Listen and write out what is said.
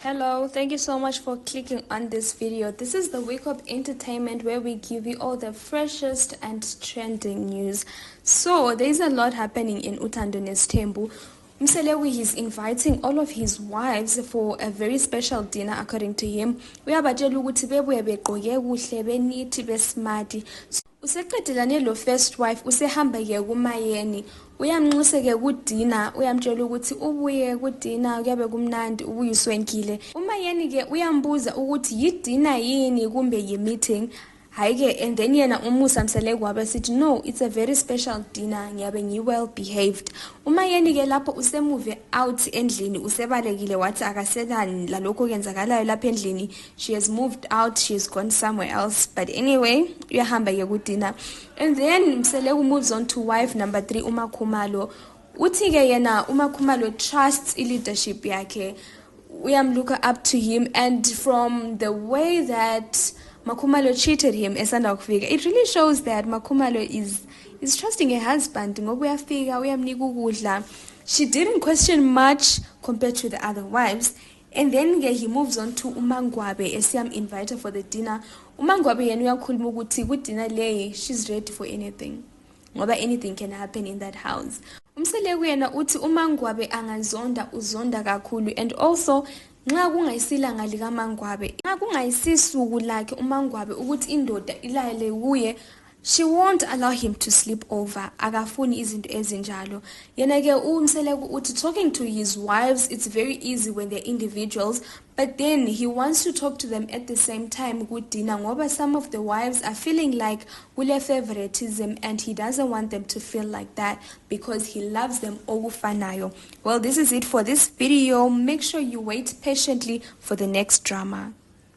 Hello, thank you so much for clicking on this video. This is the Wake Up Entertainment where we give you all the freshest and trending news. So, there's a lot happening in Uthando Nesthembu. Mselewi is inviting all of his wives for a very special dinner according to him. Uyabatshela ukuthi bebuye begqoke kuhle benithi besmarti. Useqedelane lo first wife usehamba ke kumayeni uyamnxuse ke kudina uyamtshela ukuthi ubuye kudina kuyabe kumnandi ubuyiswenkile umayeni ke uyambuza ukuthi yidina yini kumbe yi-meeting hayi ke and then yena umusa Mseleku wabe sithi no, it's a very special dinner ngiyabe ngi-well behaved. Umayeni ke lapho usemove out endlini usebalekile wathi akaselani lalokho kwenzakalayo lapha endlini. She has moved out, she has gone somewhere else, but anyway uyahamba ke kudina. And then Mseleku moves on to wife number 3 uMakhumalo. Uthi ke yena uMakhumalo trusts leadership yakhe, uyamlooka up to him, and from the way that Makhumalo cheated him esanda ukufika, it really shows that Makhumalo is trusting her husband. Ngoba uyafika uyamnika ukudla. She didn't question much compared to the other wives. And then he moves on to uMangwabe esiyam invite for the dinner. uMangwabe yena uyakhuluma ukuthi ku dinner le she's ready for anything, ngoba anything can happen in that house. Umseleku yena uthi uMangwabe angazonda uzonda kakhulu, and also nxa kungayisilanga lika Mangwabe, nxa kungayisisuku lakhe uMangwabe ukuthi indoda ilale kuye, she won't allow him to sleep over. Akafuni izinto ezinjalo. Yena ke uMseleku uthi talking to his wives, it's very easy when they're individuals, but then he wants to talk to them at the same time good dinner ngoba some of the wives are feeling like kule favoritism, and he doesn't want them to feel like that because he loves them okufanayo. Well, this is it for this video. Make sure you wait patiently for the next drama.